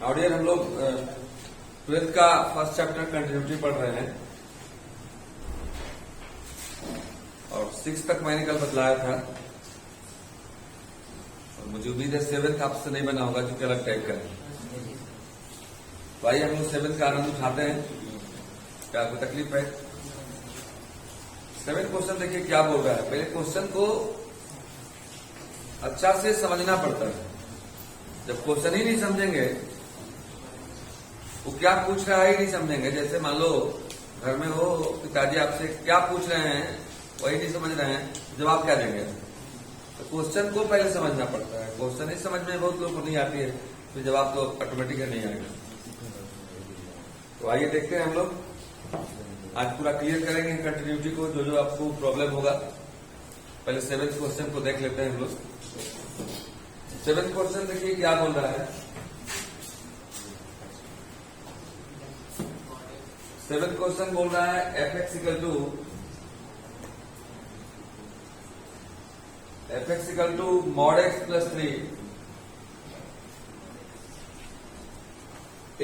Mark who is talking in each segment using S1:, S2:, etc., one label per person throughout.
S1: ऑडियर हम लोग 12th का फर्स्ट चैप्टर कंटिन्यूटी पढ़ रहे हैं और 6 तक मैंने कल बतलाया था और मुझे उम्मीद है 7th आपसे नहीं बना होगा क्योंकि अलग टाइप का है। भाई हम लोग 7th का आनंद उठाते हैं, क्या कोई तकलीफ है? 7th क्वेश्चन देखिए क्या बोल रहा है। पहले क्वेश्चन को अच्छा से समझना पड़ता है। जब क्वेश्चन ही नहीं समझेंगे, वो क्या पूछ रहा है ही नहीं समझेंगे। जैसे मान लो घर में हो, पिताजी आपसे क्या पूछ रहे हैं वही नहीं समझ रहे हैं, जवाब क्या देंगे? तो क्वेश्चन को पहले समझना पड़ता है। क्वेश्चन ही समझ में बहुत लोग को नहीं आती है, तो जवाब तो ऑटोमेटिक नहीं आएगा। तो आइए देखते हैं हम लोग आज पूरा क्लियर करेंगे कंटिन्यूटी को, जो जो आपको प्रॉब्लम होगा। पहले 7th क्वेश्चन को देख लेते हैं हम लोग। 7th क्वेश्चन देखिए क्या बोल रहा है। 7th क्वेश्चन बोल रहा है fx equal to mod x plus 3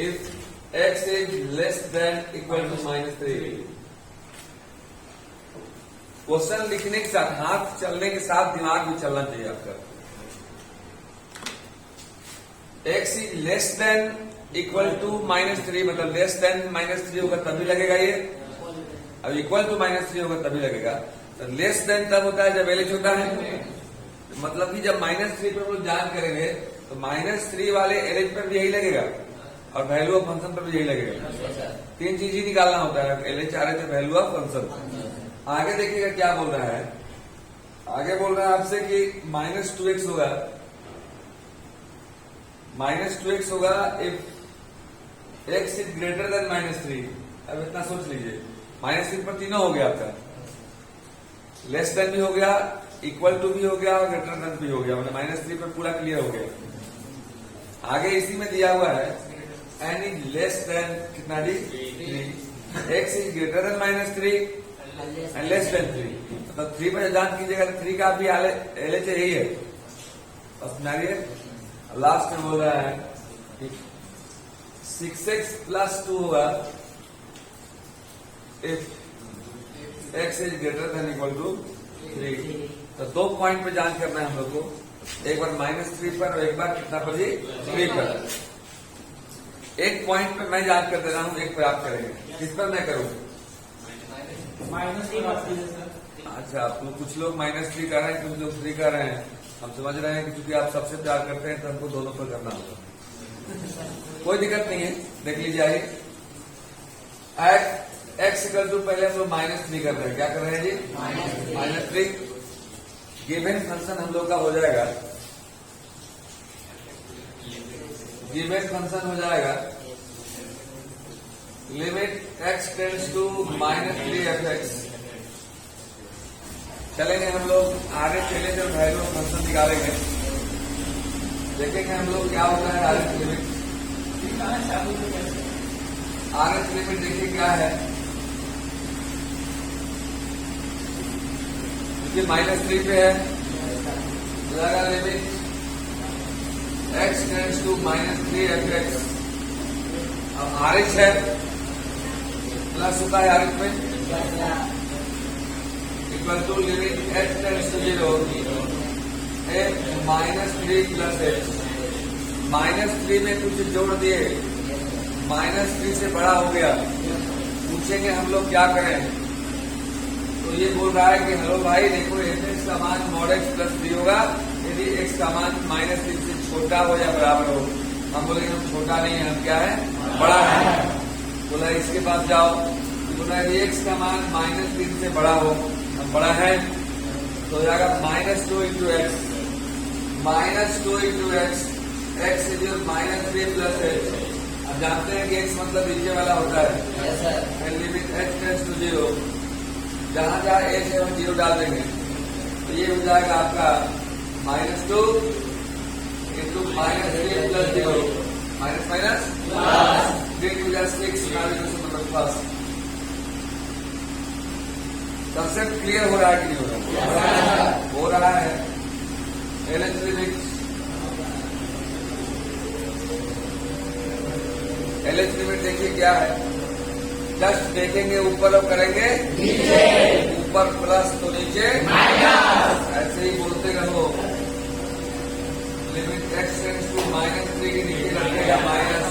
S1: if x is less than equal to -3। Question लिखने के साथ हाथ चलने के साथ दिमाग भी चलना चाहिए आपका। x is less than equal to -3 मतलब लेस देन -3 होगा तभी लगेगा ये। अब इक्वल टू -3 होगा तभी लगेगा। तो लेस देन तब होता है जब एलएच होता है। मतलब कि जब -3 पर हम जांच करेंगे तो -3 वाले एलएच पर भी यही लगेगा और वैल्यू ऑफ फंक्शन पर भी यही लगेगा। 3 चीज ही निकालना होता है। एलएच आ रहे थे, वैल्यू ऑफ फंक्शन। आगे देखिएगा क्या बोल रहा है। आगे बोल रहा है आपसे कि -2x होगा, -2x होगा if x is greater then -3। अब इतना सोच लीजिए, -3 पर तीनों हो गया आपका, लेस देन भी हो गया, इक्वल टू भी हो गया और ग्रेटर देन भी हो गया। मतलब -3 पर पूरा क्लियर हो गया। आगे इसी में दिया हुआ है n इज लेस देन कितना D 3, x is greater then -3 and less than 3। मतलब 3 पर जांच कीजिएगा तो 3 का भी एलएच यही है। बस लास्ट में बोल रहा है 6x plus 2 होगा if x is greater than equal to 3। तो 2 पॉइंट पे जांच करना है हम लोग को। एक बार -3 पर और एक बार कितना पर जी 3 पर। एक पॉइंट पे मैं जांच कर दे रहा हूँ, एक पर आप करेंगे। किस पर मैं करूँ? अच्छा, आप लोग कुछ लोग -3 कर रहे हैं, कुछ लोग 3 कर रहे हैं। हम समझ रहे हैं कि क्योंकि आप सबसे प्यार करते हैं तो हमको दोनों पर करना होगा। कोई दिक्कत नहीं है, देख लीजिए। आइए x इक्वल टू पहले हम लोग -3 कर रहे हैं। क्या कर रहे हैं जी? -3। गिवन फंक्शन हम लोग का हो जाएगा, गिवन फंक्शन हो जाएगा limit x tends to -3fx। चलेंगे हम लोग आगे, पहले जब वैल्यू फंक्शन निकालेंगे देखेंगे हम लोग क्या होता है। आगे लिमिट, आगे लिमिट देखिए क्या है। क्योंकि -3 पे है तो जाएगा limit x tends to -3fx। अब आरएच है, प्लस होता है आरएच में, equal to limit h tends to 0 -3 plus h। -3 में कुछ जोड़ दिए, -3 से बड़ा हो गया। पूछेंगे हम लोग क्या करें, तो ये बोल रहा है कि हेलो भाई देखो fx का मान mod x प्लस 3 होगा यदि x का मान -3 से छोटा हो या बराबर हो। हम बोलेंगे हम छोटा नहीं है, हम क्या है? बड़ा है। बोला इसके पास जाओ, तो बोला यदि x का मान -3 से बड़ा हो, हम बड़ा है, तो हो जाएगा -2 into x, -2 into x, x is -3 plus h। अब जानते हैं कि x मतलब नीचे वाला होता है। लिमिट h टेंड्स टू 0, जहां जहां h है हम 0 डाल देंगे। तो ये हो जाएगा आपका -2 into -3 plus 0, minus 3 to 6 first. Concept clear हो रहा है कि नहीं हो रहा? हो रहा है। एलएच लिमिट एलएच लिमिट देखिए क्या है, जस्ट देखेंगे ऊपर और करेंगे नीचे, ऊपर प्लस तो नीचे माइनस, ऐसे ही बोलते रहो। लिमिट x टेंड्स टू -3 के नीचे रखेगा माइनस।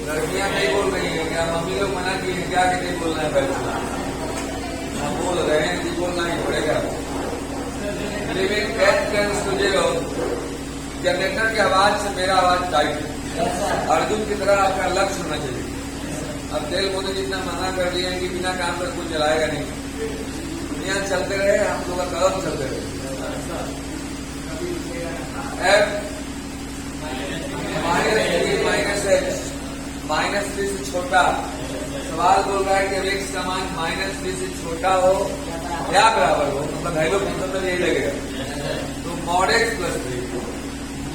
S1: लड़कियां नहीं बोल रही है क्या? मम्मी लोग मना की है क्या कि नहीं बोलना है? पहले हम बोल रहे हैं कि बोलना ही पड़ेगा। Limit h tends to 0, generator की आवाज से मेरा आवाज टाइट है। अर्जुन की तरह आपका लक्ष्य होना चाहिए। अब तेल मोदी जितना मना कर दिया है कि बिना काम पर कुछ चलाएगा नहीं, दुनिया चलते रहे, हम लोग का कदम चलते रहे। F -3 से छोटा, सवाल बोल रहा है कि x का मान -3 से छोटा हो या बराबर हो, मतलब वैल्यू फंक्शन में यही लगेगा। तो mod x plus 3,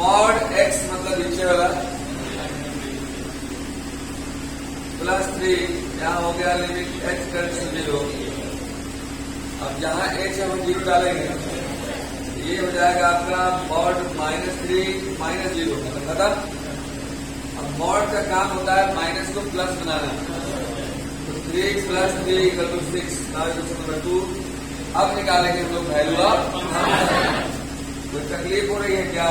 S1: mod x मतलब नीचे वाला प्लस 3, यहाँ हो गया लिमिट h टेंड्स टू 0। अब जहाँ h है हम 0 डालेंगे, ये हो जाएगा आपका मॉड -3 -0 मतलब खत्म। अब मॉड का काम होता है माइनस को प्लस बनाना, तो 3x + 3 = 6। नंबर 2 अब निकालेंगे हम लोग वैल्यू ऑफ फंक्शन। कोई तकलीफ हो रही है क्या?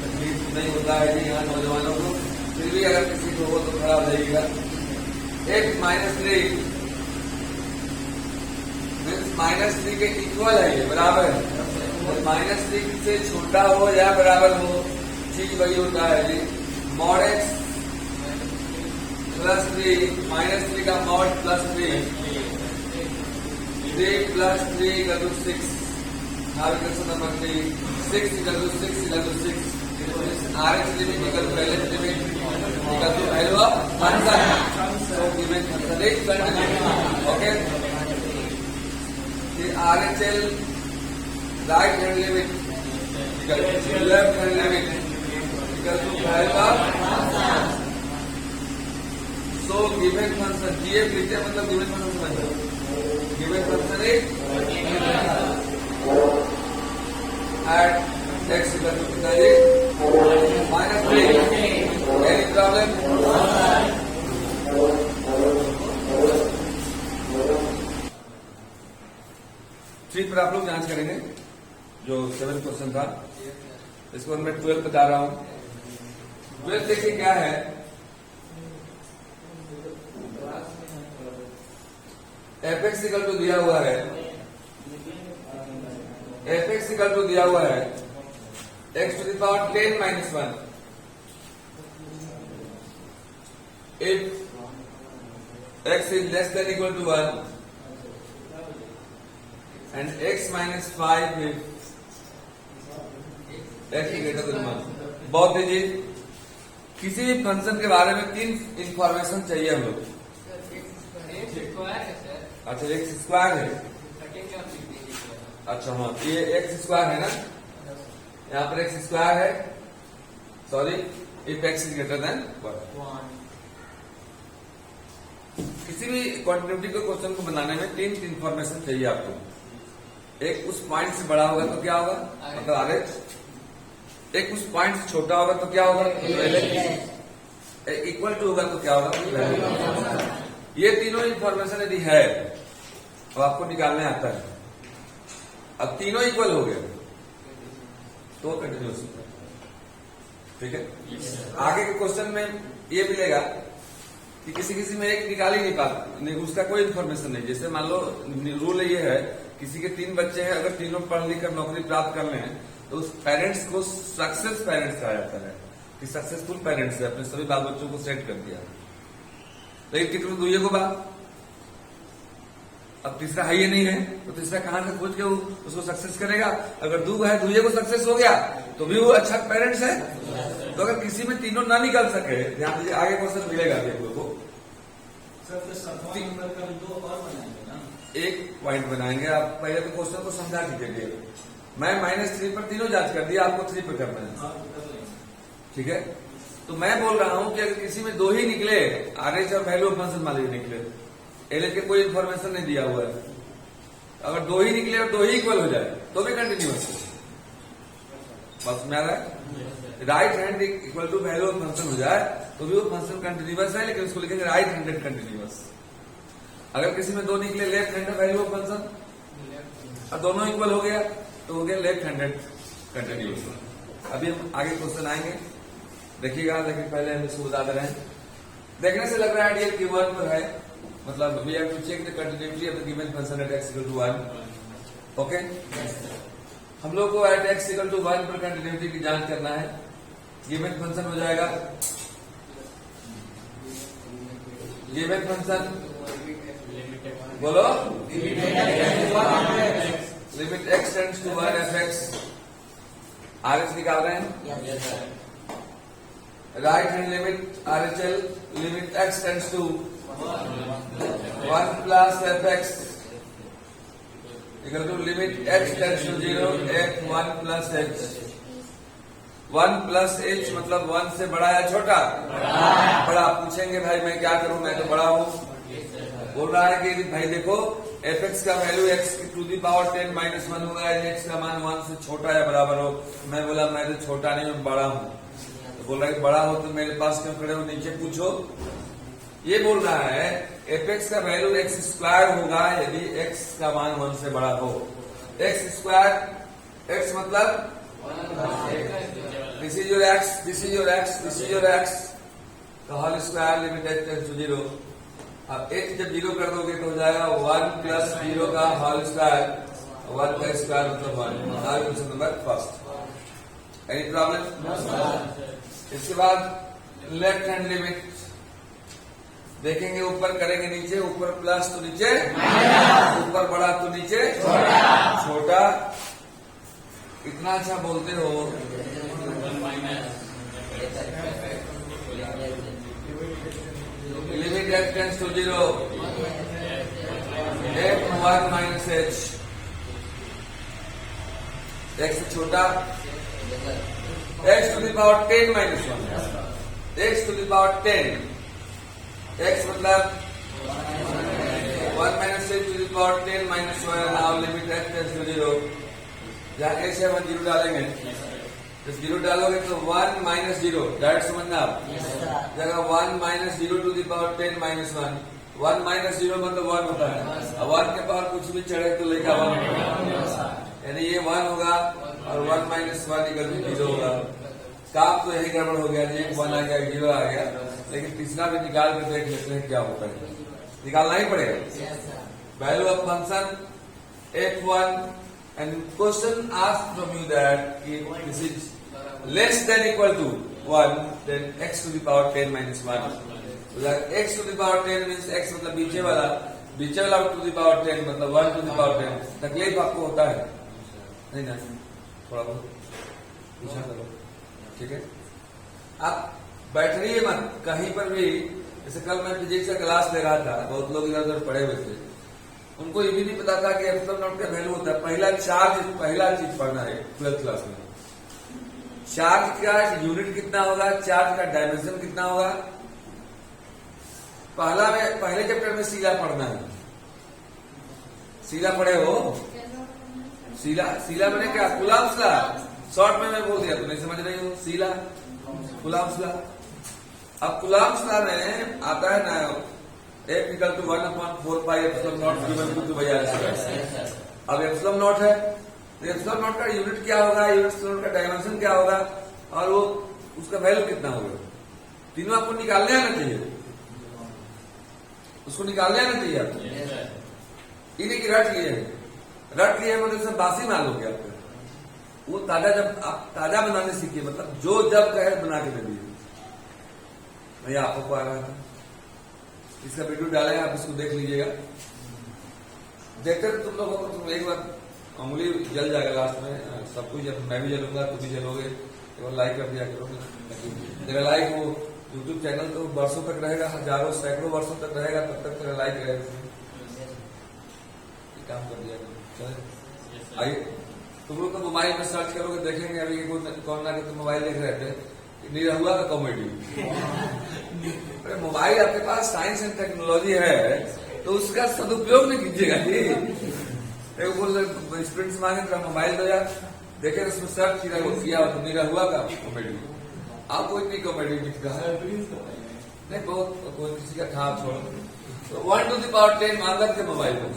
S1: तकलीफ नहीं होता है जी यहाँ नौजवानों को, फिर भी अगर किसी को हो तो खड़ा हो जाइएगा। x -3 -3 के इक्वल है, ये बराबर है। और -3 से छोटा हो या बराबर हो, चीज वही होता है जी। मॉड x + 3 -3 का mod +3, 3 + 3 = 6। now question number 3, 6 = 6 RH limit equal to LH limit equal to value of function. So given function is continuous. Okay, RHL right hand limit equal to left hand limit equal to value of function. So given function GF लिखते हैं मतलब given function समझो। Given function is at x equal to कितना जी? -3। Any problem? 3 पर आप लोग जांच करेंगे जो 7 क्वेश्चन था, इसको मैं 12 बता रहा हूं। 12 देखिए क्या है, fx इक्वल टू दिया हुआ है, fx इक्वल टू दिया हुआ है x to the power 10 - 1। if x is less than equal to 1 and x - 5 if x greater than 1। बहुत दीजिए, किसी भी फंक्शन के बारे में 3 इंफॉर्मेशन चाहिए हम लोग। अच्छा x स्क्वायर है, अच्छा हाँ ये x स्क्वायर है ना, यहाँ पर x स्क्वायर है, sorry if x is greater than 1। किसी भी क्वांटिटी के क्वेश्चन को बनाने में 3 इंफॉर्मेशन चाहिए आपको। एक उस पॉइंट से बड़ा होगा तो क्या होगा, मतलब RH। एक उस पॉइंट से छोटा होगा तो क्या होगा, इक्वल टू होगा तो क्या होगा। ये तीनों इंफॉर्मेशन यदि है तो आपको निकालने आता है। अब तीनों इक्वल हो गए तो कंटिन्यूअस, ठीक है। आगे के क्वेश्चन में ये मिलेगा कि किसी किसी में एक निकाल ही नहीं पाता, उसका कोई इन्फॉर्मेशन नहीं। जैसे मान लो रूल ये है, किसी के 3 बच्चे हैं, अगर तीनों पढ़ लिख कर नौकरी प्राप्त कर लें तो उस पेरेंट्स को सक्सेस पेरेंट्स कहा जाता है, कि सक्सेसफुल पेरेंट्स है, अपने सभी बाल बच्चों को सेट कर दिया। लेकिन कितने दुए को बात, अब तीसरा है ये नहीं है तो तीसरा कहां से खोज के उसको सक्सेस करेगा। अगर दो है, दुए को सक्सेस हो गया तो भी वो अच्छा पेरेंट्स है। तो अगर किसी में तीनों ना निकल सके, ध्यान दीजिए आगे क्वेश्चन मिलेगा देखो, एक पॉइंट बनाएंगे। आप पहले तो क्वेश्चन को समझा दीजिए। मैं -3 पर तीनों जांच कर दिया, आपको 3 पर करना है, ठीक है। तो मैं बोल रहा हूं कि अगर किसी में 2 ही निकले, RH और वैल्यू ऑफ फंक्शन मान लीजिए निकले, LH के कोई इन्फॉर्मेशन नहीं दिया हुआ है, अगर 2 ही निकले और 2 ही इक्वल हो जाए तो भी कंटिन्यूअस है। बस में आ रहा है। Right hand equal to value of function हो जाए तो भी वो फंक्शन कंटिन्यूअस है, लेकिन उसको लिखेंगे राइट हैंडेड कंटिन्यूअस। अगर किसी में दो निकले left handed value of function और दोनों इक्वल हो गया तो हो गया लेफ्ट हैंडेड कंटिन्यूअस। अभी हम आगे क्वेश्चन आएंगे, देखिएगा, लेकिन पहले हम इसको बता दे रहे हैं। देखने से लग रहा है आइडियल कीवर्ड पर है, मतलब we have to check the continuity of the given function at x equal to 1। Okay, हम लोग को एट x इक्वल टू 1 पर कंटिन्यूटी की जांच करना है। गिवन फंक्शन हो जाएगा, गिवन फंक्शन बोलो, limit x tends to 1 f(x) RH निकाल रहे हैं। Right hand limit RHL, limit x tends to 1 plus f(x) equal to limit x tends to 0 f(1 plus h)। 1 plus h मतलब 1 से बड़ा या छोटा? बड़ा। पूछेंगे भाई मैं क्या करूं, मैं तो बड़ा हूं। बोल रहा है कि भाई देखो f(x) का value x to the power 10 minus 1 होगा, x का मान 1 से छोटा या बराबर हो। मैं बोला मैं तो छोटा नहीं हूं, बड़ा हूं। तो बोल रहा है बड़ा हो तो मेरे पास क्यों खड़े हो, नीचे पूछो। ये बोल रहा है f(x) का वैल्यू x स्क्वायर होगा यदि x का मान 1 से बड़ा हो। x स्क्वायर, x मतलब this is your x, this is your x, this is your x, तो whole square limit h tends to 0। अब h जब 0 कर दोगे तो हो जाएगा 1 प्लस 0 का होल स्क्वायर, 1 का स्क्वायर मतलब 1। Now question number first. Any problem? इसके बाद लेफ्ट हैंड लिमिट देखेंगे, ऊपर करेंगे नीचे, ऊपर प्लस तो नीचे ऊपर बड़ा तो नीचे छोटा। इतना अच्छा बोलते हो। Limit x tends to 0 f(1 minus h), x से छोटा, x to the power 10 minus 1, x to the power 10, x मतलब 1 minus h to the power 10 minus 1। Now limit x tends to 0, जहाँ h है 1 0 डालेंगे, जब 0 डालोगे तो 1 माइनस 0, डायरेक्ट समझना आप। जगह 1 minus 0 to the power 10 minus 1, 1 minus 0 मतलब 1 होता है। अब 1 के पावर कुछ भी चढ़े तो लेगा 1 होगा, यानी ये 1 होगा और 1 माइनस 1 इक्वल टू 0 होगा। काम तो यही गड़बड़ हो गया, एक 1 आ गया, 0 आ गया, लेकिन तीसरा भी निकाल के देख लेते हैं क्या होता है। निकालना ही पड़ेगा। Value of function f(1) and question asked from you that if this is less than equal to 1, then x to the power 10 minus 1. So that x to the power 10 means x मतलब बीचे वाला to the power 10 मतलब 1 to the power 10। तकलीफ आपको होता है नहीं ना? थोड़ा बहुत पूछा करो, ठीक है? आप बैठ रही है मत कहीं पर भी। जैसे कल मैं फिजिक्स का क्लास ले रहा था, बहुत लोग इधर उधर पढ़े हुए थे, उनको ये भी नहीं पता था कि एप्सिलॉन नॉट का वैल्यू होता है। पहला चीज पढ़ना है 12th क्लास में। चार्ज का यूनिट कितना होगा, चार्ज का डायमेंशन कितना होगा। पहले चैप्टर में सीला पढ़ना है। सीला पढ़े हो? सीला मैंने क्या, कुलाम्स ला, शॉर्ट में मैं बोल दिया, तो नहीं समझ रही हो। सीला, कुलाम्स ला। अब कुलाम्स ला में आता है ना F equal to 1/4 pi epsilon naught given to by r square. अब एप्सिलॉन नॉट है तो एप्सिलॉन नॉट का यूनिट क्या होगा, यूनिट का डायमेंशन क्या होगा और वो उसका वैल्यू कितना होगा। तीनों आपको निकालने आना चाहिए, उसको निकालने आना चाहिए आपको। इन्हीं की रट लिए मतलब सब बासी माल हो गया आपको। वो ताजा, जब आप ताजा बनाने सीखिए, मतलब जो जब कहे बना के दे दीजिए। मैं आपको आ रहा था, इसका वीडियो डाले, आप इसको देख लीजिएगा। देखते तुम लोगों को तुम एक बार अंगुली जल जाएगा लास्ट में, सब कुछ जब मैं भी जलूंगा तुम भी जलोगे। केवल लाइक कर दिया करो, तेरा लाइक वो यूट्यूब चैनल तो वर्षों तक रहेगा, हजारों सैकड़ों वर्षों तक रहेगा, तब तक तेरा लाइक रहेगा। काम कर दिया करो। आइए, तुम लोग तो मोबाइल में सर्च करोगे, देखेंगे अभी कौन ना तुम मोबाइल देख रहे थे, निरहुआ का कॉमेडी। अरे मोबाइल आपके पास साइंस एंड टेक्नोलॉजी है तो उसका सदुपयोग नहीं कीजिएगा जी। एक बोल स्टूडेंट्स मांगे तो मोबाइल दो यार, देखे उसमें सर्च किया निरहुआ का कॉमेडी। आपको इतनी कॉमेडी दिख रहा है नहीं, बहुत कोई किसी का था छोड़ो। तो 1 to the power 10 मान रखते मोबाइल में,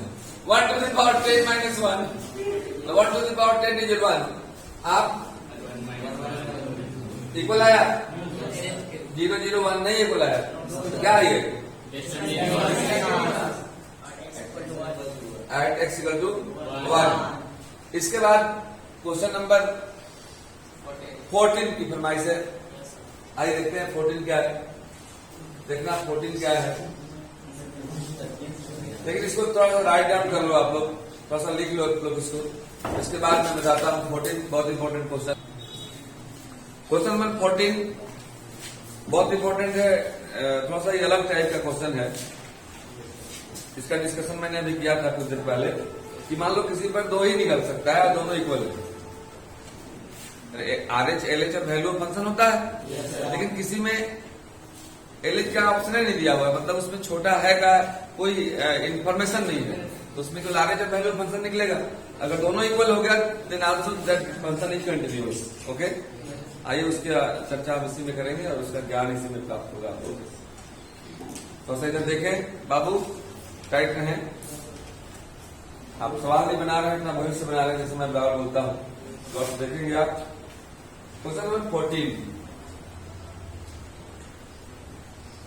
S1: 1 to the power 10 minus 1, 1 to the power 10 is 1। आप इक्वल आया, 0 0 1 नहीं इक्वल आया, तो क्या है ये? At x equal to 1। इसके बाद क्वेश्चन नंबर 14 की फरमाइश है। आइए देखते हैं 14 क्या है। देखना 14 क्या है, लेकिन इसको थोड़ा सा राइट डाउन कर लो आप लोग, थोड़ा सा लिख लो आप लोग इसको। इसके बाद मैं बताता हूँ 14 बहुत इंपॉर्टेंट क्वेश्चन। क्वेश्चन नंबर 14 बहुत इंपॉर्टेंट है, थोड़ा सा ये अलग टाइप का क्वेश्चन है। इसका डिस्कशन मैंने अभी किया था कुछ देर पहले कि मान लो किसी पर 2 ही निकल सकता है और दोनों इक्वल है। RH LH और वैल्यू फंक्शन होता है, लेकिन किसी में LH का ऑप्शन नहीं दिया हुआ है, मतलब उसमें छोटा है का कोई इंफॉर्मेशन नहीं है, तो उसमें केवल RH और वैल्यू फंक्शन निकलेगा। अगर दोनों इक्वल हो गया then also that function is continuous. Okay, आइए उसकी चर्चा हम इसी में करेंगे और उसका ज्ञान इसी में प्राप्त होगा आपको। तो सही इधर देखें बाबू, टाइट रहें। आप सवाल नहीं बना रहे हैं, अपना भविष्य बना रहे हैं, जैसे मैं बराबर बोलता हूँ। तो आप देखेंगे आप क्वेश्चन नंबर 14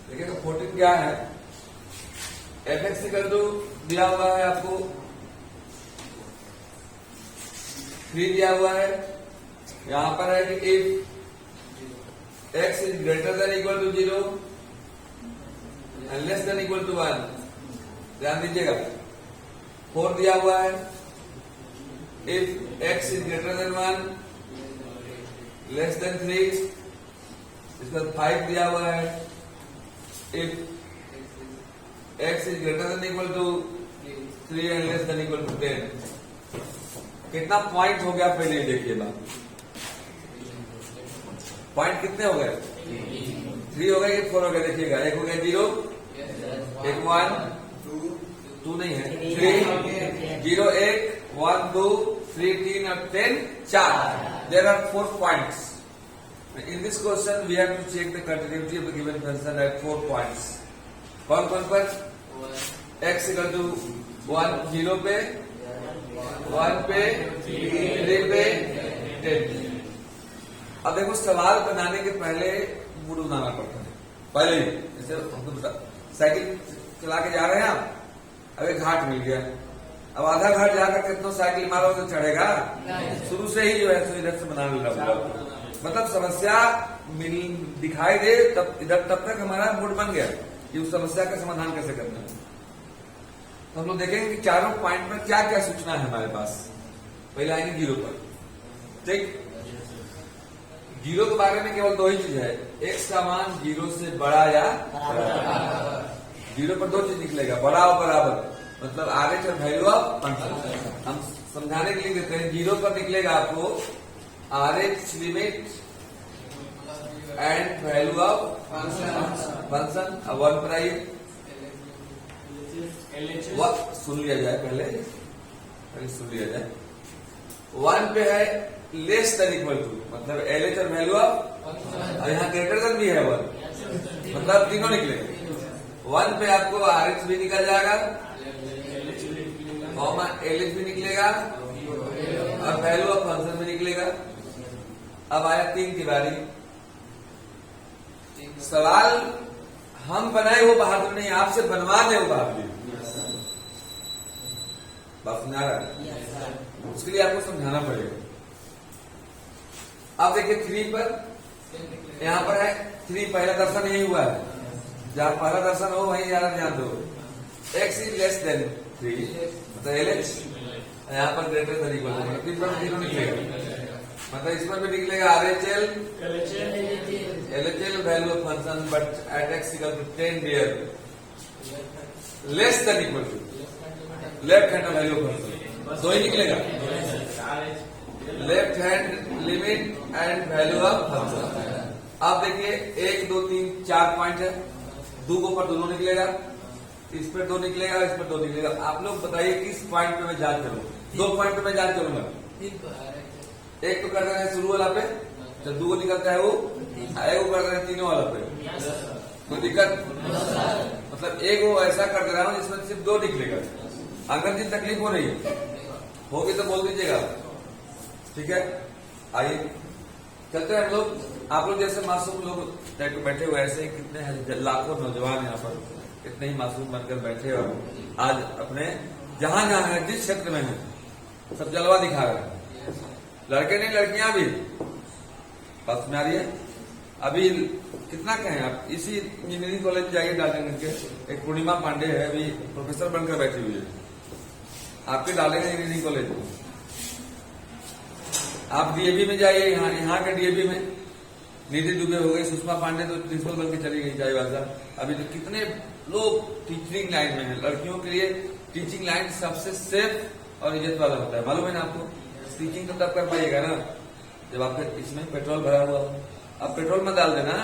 S1: देखिएगा। 14 क्या है? fx इक्वल टू दिया हुआ है आपको 3 दिया हुआ है। यहां पर है कि if x is greater than equal to 0 and less than equal to 1, ध्यान दीजिएगा। 4 दिया हुआ है, if x is greater than 1 less than 3। इसका 5 दिया हुआ है, if x is greater than equal to 3 and less than equal to 10। कितना पॉइंट हो गया पहले देखिए बात। पॉइंट कितने हो गए? 3 हो गए, एक 4 हो गया। देखिएगा, एक हो गया 0, एक 1, 2 नहीं है, 3, 0 1, 1 2 3 3 और 10 4। There are 4 points. In this question, we have to check the continuity of the given function at 4 points. कौन कौन पर? x इक्वल टू 1 0 पे, 1 पे, 3 पे, 10। अब देखो सवाल बनाने के पहले मूड बनाना पड़ता है। पहले ही जैसे हमको बता, साइकिल चला के जा रहे हैं आप, अब एक घाट मिल गया, अब आधा घाट जाकर कितना साइकिल मारो तो चढ़ेगा? शुरू से ही जो है इधर से बना लेना, मतलब समस्या दिखाई दे तब इधर, तब तक हमारा मूड बन गया कि उस समस्या का समाधान कैसे करना है। तो हम लोग देखेंगे कि चारों पॉइंट में क्या क्या सूचना है हमारे पास। पहले आएंगे 0 पर, ठीक। 0 के बारे में केवल 2 ही चीज है, x का मान 0 से बड़ा या बराबर। 0 पर 2 चीज निकलेगा, बड़ा और बराबर, मतलब RH और वैल्यू ऑफ फंक्शन। हम समझाने के लिए देते हैं, 0 पर निकलेगा आपको RH limit and value of function. अब 1 पर आइए, सुन लिया जाए पहले सुन लिया जाए। 1 पे है लेस देन इक्वल टू, मतलब LH और वैल्यू ऑफ, और यहाँ ग्रेटर देन भी है 1, मतलब तीनों निकलेंगे। 1 पे आपको RH भी निकल जाएगा, LH भी निकलेगा और वैल्यू ऑफ फंक्शन भी निकलेगा। अब आया 3 की बारी। सवाल हम बनाए वो बहादुर नहीं, आपसे बनवा दे वो बहादुर। बात समझा रहा है? उसके लिए आपको समझाना पड़ेगा। अब देखिए 3 पर, यहाँ पर है 3, पहला दर्शन यही हुआ है, जहां पहला दर्शन हो वहीं ज्यादा ध्यान दो। x इज लेस देन 3, मतलब LH यहाँ पर ग्रेटर देन इक्वल टू, 3 पर 0 निकलेगा, मतलब इसमें भी निकलेगा RHL LHL value of function, but at x equal to 10 dear less than equal to left hand value of function, 2 ही निकलेगा, left hand limit and value of function. अब देखिए 1 2 3 4 पॉइंट है, 2 को पर दोनों निकलेगा, इस पर 2 निकलेगा, इस पर 2 निकलेगा। आप लोग बताइए किस पॉइंट पे मैं जांच करूँ? 2 पॉइंट पे मैं जांच करूंगा। एक तो करता है शुरू वाला पे, जब 2 निकलता है वो कर रहे हैं तीनों वाला पे, कोई दिक्कत? मतलब एक वो ऐसा कर दे रहा हूँ जिसमें सिर्फ 2 निकलेगा। अगर जी तकलीफ हो रही है होगी तो बोल दीजिएगा, ठीक है? आइए चलते हैं हम लोग। आप लोग जैसे मासूम लोग बैठे हुए ऐसे ही कितने हैं, लाखों नौजवान यहाँ पर कितने ही मासूम बनकर बैठे और आज अपने जहां जहां है जिस क्षेत्र में है सब जलवा दिखा रहे हैं। लड़के नहीं लड़कियां भी। बात में आ रही है? अभी कितना कहें आप, इसी इंजीनियरिंग कॉलेज जाइए डालेंगे के, एक पूर्णिमा पांडे है अभी प्रोफेसर बनकर बैठी हुई है, आपके डालेंगे इंजीनियरिंग कॉलेज में। आप डीएवी में जाइए, यहाँ के डीएवी में निधि दुबे हो गई, सुषमा पांडे तो प्रिंसिपल बन के चली गई चाईबासा। अभी तो कितने लोग टीचिंग लाइन में है। लड़कियों के लिए टीचिंग लाइन सबसे सेफ और इज्जत वाला होता है, मालूम है ना आपको? टीचिंग तो तब कर पाइएगा ना जब आपके इसमें पेट्रोल भरा हुआ हो। अब पेट्रोल में डाल देना,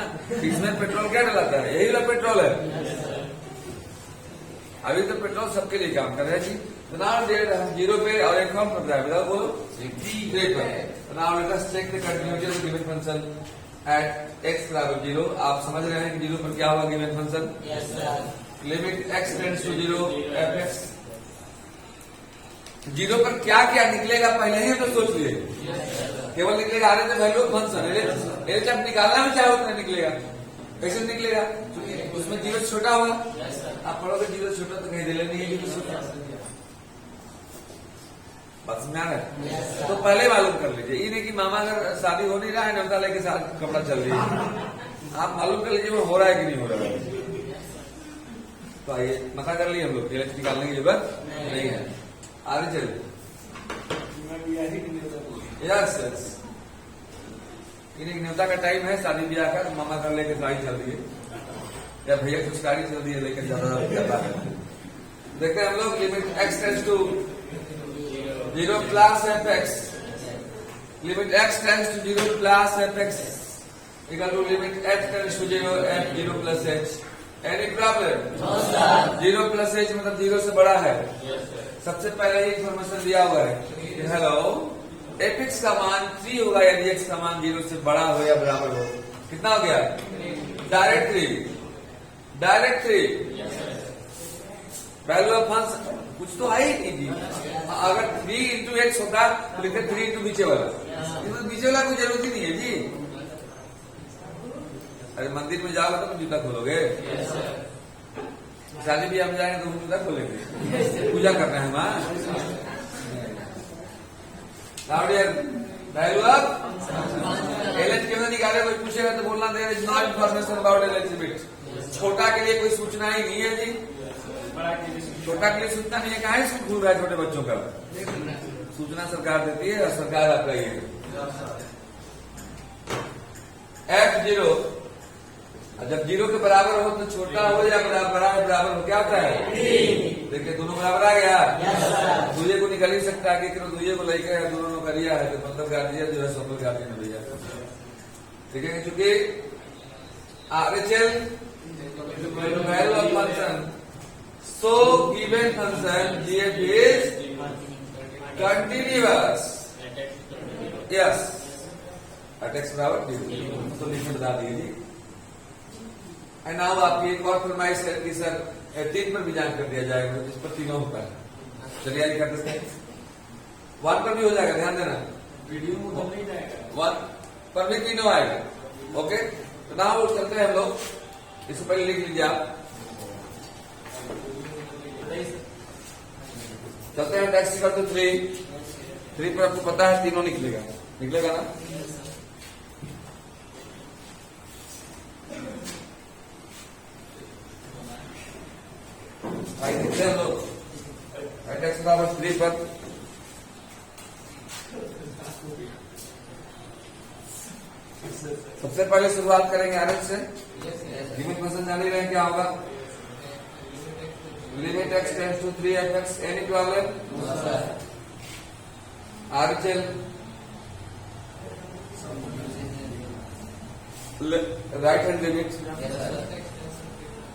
S1: इसमें पेट्रोल क्या डलाता है? यही वाला पेट्रोल है। अभी तो पेट्रोल सबके लिए काम कर रहा है जी। तो नाउ जीरो पे और एक फॉर्म करता है, बताओ बोलो। Now let us check the continuity of given function at x बराबर 0। आप समझ रहे हैं कि 0 पर क्या होगा given function? Yes sir. Limit x tends to 0 fx। 0 पर क्या क्या निकलेगा पहले ही तो सोच लिए। केवल निकलेगा आने से वैल्यू फंक्शन, जब निकालना भी चाहे उतना निकलेगा। कैसे निकलेगा? क्योंकि उसमें 0 छोटा होगा। आप पढ़ोगे 0 छोटा तो कहीं दे लेनी है 0 छोटा। बात समझ आ रहा है? तो पहले मालूम कर लीजिए। ये नहीं कि मामा अगर शादी हो नहीं रहा है नौता लेके साथ कपड़ा चल रही है, आप मालूम कर लीजिए वो हो रहा है कि नहीं हो रहा है। तो आइए मसा कर लिए हम लोग, एलएच निकालने की जरूरत नहीं है। आगे चलिए। यस यस, न्योता का टाइम है शादी ब्याह का, तो मामा कर लेके गाड़ी चल रही है या भैया कुछ गाड़ी चल रही है लेकर ज्यादा है। देखते हैं हम लोग। Limit x tends to 0 plus fx, limit x tends to 0 plus fx equal to limit h tends to 0 f 0 plus h। Any problem? No sir. 0 plus h मतलब 0 से बड़ा है। सबसे पहले ही इंफॉर्मेशन दिया हुआ है। हेलो, fx का मान 3 होगा यदि x का मान 0 से बड़ा हो या बराबर हो। कितना हो गया? डायरेक्ट 3। वैल्यू ऑफ फंक्शन कुछ तो है ही नहीं जी। अगर 3 इंटू एक्स होता तो लिखे 3 इंटू नीचे वाला, नीचे वाला कोई जरूरत ही नहीं है जी। अरे मंदिर में जाओगे तो जूता खोलोगे, शादी भी हम जाएंगे तो हम जूता खोलेंगे, पूजा करना है वहां। वैल्यू ऑफ एलएच क्यों निकाले? कोई पूछेगा तो बोलना there is not information about LH limit. छोटा के लिए कोई सूचना ही नहीं है जी। छोटा के लिए सूचना नहीं है, कहाँ स्कूल खुल रहा है छोटे बच्चों का? सूचना सरकार देती है और सरकार आपका ये f0 जब 0 के बराबर हो तो छोटा हो या बराबर हो, क्या होता है? देखिए दोनों बराबर आ गया। दूजे को निकल ही सकता है कि दूजे को लेकर दोनों नौकरिया है तो मतलब गार्जियन जो है सब गार्जियन है भैया। ठीक है, चूंकि RHL value of function, so given function gf is continuous, yes at x बराबर 0। तो लिमिट बता दीजिए। एंड नाउ आपकी एक और फरमाइश है कि सर 3 पर भी जान कर दिया जाएगा जिस पर तीनों होता है। चलिए आगे कर देते हैं। 1 पर भी हो जाएगा, ध्यान देना। वीडियो में नहीं जाएगा, 1 पर भी तीनों आएगा। ओके, तो नाउ चलते हैं हम लोग। इसको पहले लिख लीजिए आप। चलते हैं x इक्वल टू 3 पर आपको पता है तीनों निकलेगा ना? आइए देखते हैं लोग। x बराबर 3 पर सबसे पहले शुरुआत करेंगे आरएच से। लिमिट फंक्शन जान ही रहे क्या होगा? Limit x tends to 3 fx। Any problem? RHL right hand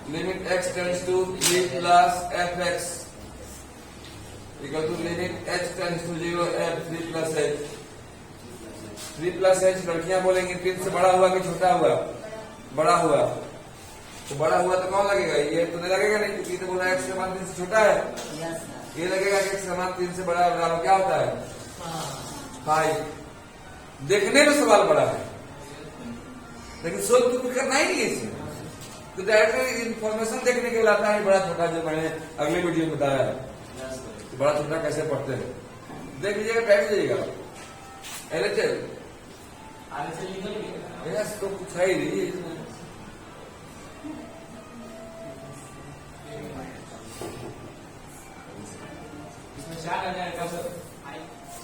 S1: limit x tends to 3 plus fx equal to limit h tends to 0 f 3 plus h। 3 plus h लड़कियां बोलेंगी 3 से बड़ा हुआ कि छोटा हुआ? बड़ा हुआ, तो बड़ा हुआ तो कौन लगेगा? ये तो नहीं लगेगा नहीं, क्योंकि तो बोला x समान 3 से छोटा है। ये लगेगा कि x समान 3 से बड़ा बराबर क्या होता है? 5। देखने में सवाल बड़ा है, लेकिन सोल्व तो करना ही नहीं है इसमें, तो डायरेक्ट इन्फॉर्मेशन देखने के लिए आता है बड़ा छोटा, जो मैंने अगले वीडियो में बताया है तो बड़ा छोटा कैसे पढ़ते हैं। देख लीजिएगा, टाइप लीजिएगा LHL तो कुछ है ही नहीं इसमें।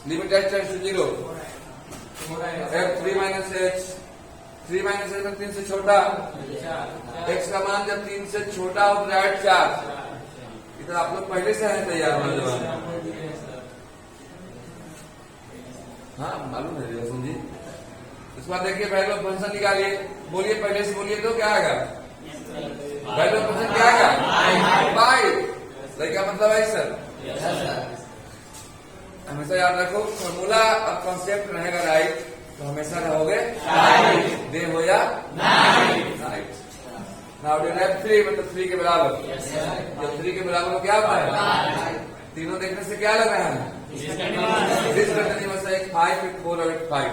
S1: Limit h tends to 0 f3 minus h, 3 minus h में 3 से छोटा, x का मान जब 3 से छोटा हो तो 4। ये तो आप लोग पहले से है तैयार नौजवान। हाँ मालूम है रोशन जी। इस बार देखिए पहले फंक्शन निकालिए, बोलिए पहले से बोलिए तो क्या आएगा? पहले फंक्शन क्या आएगा? 5। क्या मतलब है सर? हमेशा याद रखो, फॉर्मूला और कॉन्सेप्ट रहेगा राइट तो हमेशा रहोगे डे हो या नाइट। नाउ डे है 3 मतलब 3 के बराबर, जब 3 के बराबर क्या होता है? तीनों देखने से क्या लग रहा है? डिसकंटिन्यूअस है। 5 फिर 4 और 5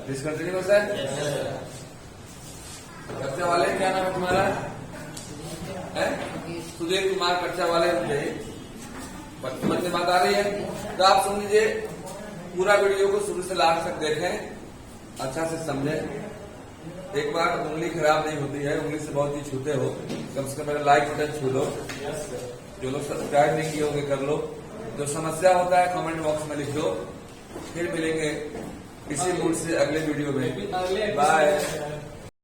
S1: डिसकंटिन्यूअस है। कच्चा वाले क्या नाम है तुम्हारा? सुधीर कुमार कच्चा वाले समझ में बात आ रही है? तो आप सुन लीजिए, पूरा वीडियो को शुरू से लास्ट तक देखें, अच्छा से समझें। एक बार उंगली खराब नहीं होती है, उंगली से बहुत चीज छूते हो, कम से कम मेरा लाइक बटन छू लो। जो लोग सब्सक्राइब नहीं किए होंगे कर लो। जो समस्या होता है कमेंट बॉक्स में लिख दो। फिर मिलेंगे इसी मूड से अगले वीडियो में। बाय।